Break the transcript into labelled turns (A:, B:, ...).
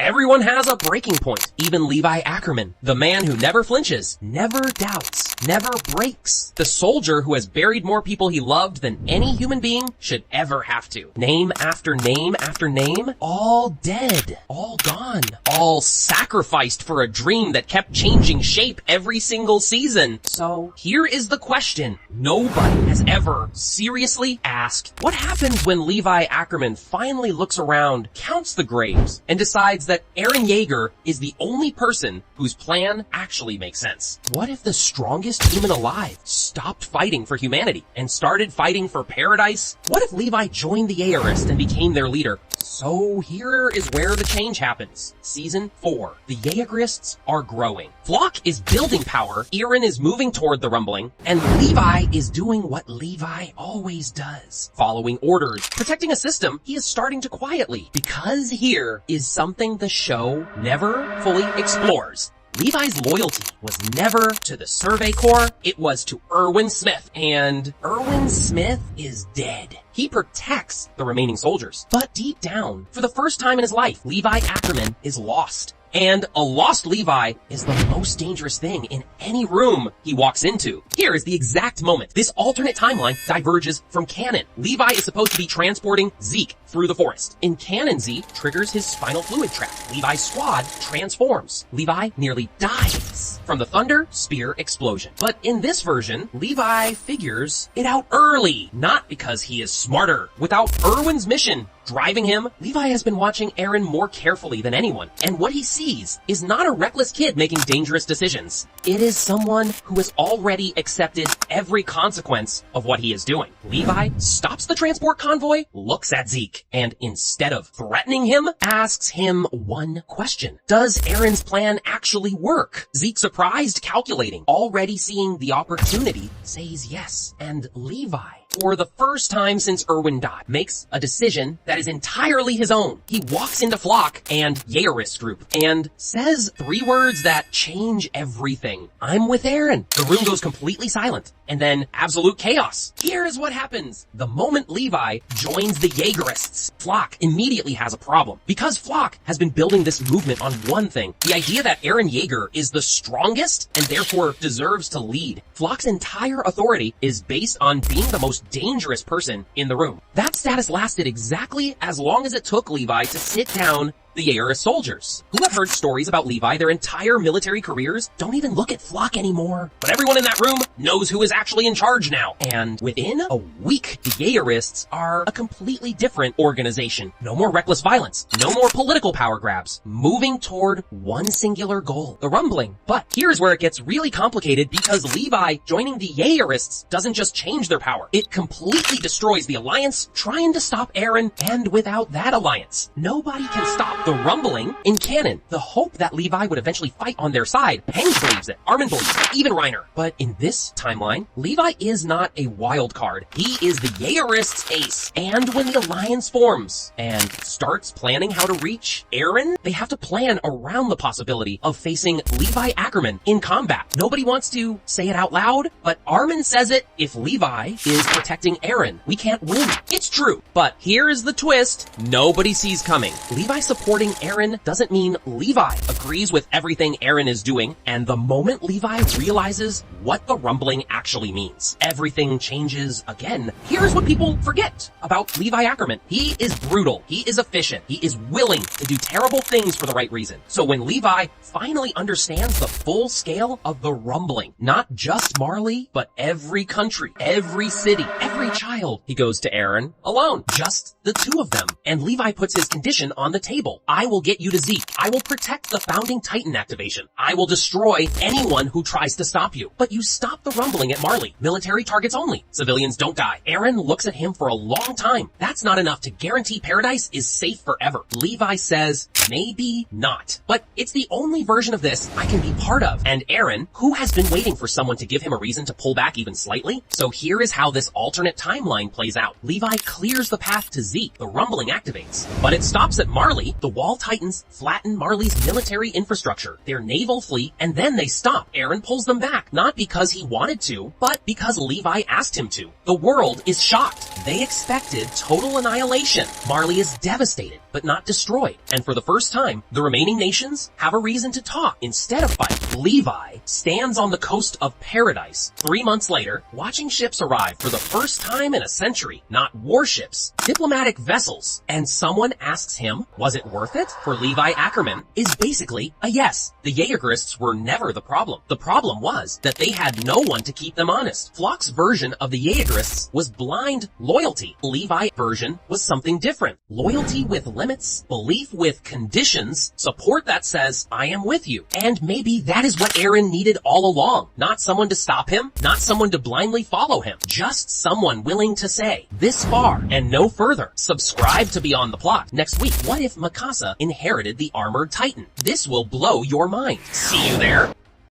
A: Everyone has a breaking point. Even Levi Ackermann, the man who never flinches, never doubts, never breaks. The soldier who has buried more people he loved than any human being should ever have to. Name after name after name, all dead, all gone, all sacrificed for a dream that kept changing shape every single season. So here is the question nobody has ever seriously asked. What happens when Levi Ackermann finally looks around, counts the graves, and decides that Eren Yeager is the only person whose plan actually makes sense? What if the strongest human alive stopped fighting for humanity and started fighting for paradise? What if Levi joined the Yeagerists and became their leader? So here is where the change happens. Season 4. The Yeagerists are growing. Floch is building power, Eren is moving toward the rumbling, and Levi is doing what Levi always does. Following orders, protecting a system he is starting to quietly. Because here is something the show never fully explores. Levi's loyalty was never to the Survey Corps, it was to Erwin Smith. And Erwin Smith is dead. He protects the remaining soldiers. But deep down, for the first time in his life, Levi Ackermann is lost. And a lost Levi is the most dangerous thing in any room he walks into. Here is the exact moment this alternate timeline diverges from canon. Levi is supposed to be transporting Zeke through the forest. In canon, Zeke triggers his spinal fluid trap. Levi's squad transforms. Levi nearly dies from the thunder spear explosion. But in this version, Levi figures it out early, not because he is smarter. Without Erwin's mission driving him, Levi has been watching Eren more carefully than anyone, and what he sees is not a reckless kid making dangerous decisions. It is someone who has already accepted every consequence of what he is doing. Levi stops the transport convoy, looks at Zeke, and instead of threatening him, asks him one question. Does Eren's plan actually work? Zeke, surprised, calculating, already seeing the opportunity, says yes. And Levi, for the first time since Erwin died, makes a decision that is entirely his own. He walks into Floch and Yeagerist group and says 3 words that change everything. I'm with Eren. The room goes completely silent. And then absolute chaos. Here is what happens. The moment Levi joins the Yeagerists, Floch immediately has a problem. Because Floch has been building this movement on one thing, the idea that Eren Yeager is the strongest and therefore deserves to lead. Floch's entire authority is based on being the most dangerous person in the room. That status lasted exactly as long as it took Levi to sit down the Yeagerist soldiers, who have heard stories about Levi their entire military careers, don't even look at Floch anymore. But everyone in that room knows who is actually in charge now. And within a week, the Yeagerists are a completely different organization. No more reckless violence. No more political power grabs. Moving toward one singular goal, the rumbling. But here's where it gets really complicated because Levi joining the Yeagerists doesn't just change their power. It completely destroys the alliance trying to stop Eren, and without that alliance, nobody can stop the rumbling. In canon, the hope that Levi would eventually fight on their side. Hank believes it, Armin believes it, even Reiner. But in this timeline, Levi is not a wild card. He is the Yeagerist's ace. And when the alliance forms and starts planning how to reach Eren, they have to plan around the possibility of facing Levi Ackermann in combat. Nobody wants to say it out loud, but Armin says it. If Levi is protecting Eren, we can't win. It's true. But here is the twist nobody sees coming. Levi supporting Eren doesn't mean Levi agrees with everything Eren is doing, and the moment Levi realizes what the rumbling actually means, everything changes again. Here's what people forget about Levi Ackermann. He is brutal, he is efficient, he is willing to do terrible things for the right reason. So when Levi finally understands the full scale of the rumbling, not just Marley, but every country, every city, every child, he goes to Eren alone, just the 2 of them. And Levi puts his condition on the table. I will get you to Zeke. I will protect the Founding Titan activation. I will destroy anyone who tries to stop you. But you stop the rumbling at Marley. Military targets only. Civilians don't die. Eren looks at him for a long time. That's not enough to guarantee paradise is safe forever. Levi says, maybe not. But it's the only version of this I can be part of. And Eren, who has been waiting for someone to give him a reason to pull back even slightly? So here is how this alternate timeline plays out. Levi clears the path to Zeke. The rumbling activates. But it stops at Marley. The Wall Titans flatten Marley's military infrastructure, their naval fleet, and then they stop. Eren pulls them back, not because he wanted to, but because Levi asked him to. The world is shocked. They expected total annihilation. Marley is devastated. but not destroyed. And for the first time, the remaining nations have a reason to talk instead of fight. Levi stands on the coast of paradise 3 months later, watching ships arrive for the first time in a century. Not warships, diplomatic vessels. And someone asks him, was it worth it? For Levi Ackermann is basically a yes. The Yeagerists were never the problem. The problem was that they had no one to keep them honest. Floch's version of the Yeagerists was blind loyalty. Levi's version was something different. Loyalty with limits, belief with conditions, support that says, I am with you. And maybe that is what Eren needed all along. Not someone to stop him, not someone to blindly follow him, just someone willing to say, this far and no further. Subscribe to be on the plot. Next week, what if Mikasa inherited the armored titan? This will blow your mind. See you there.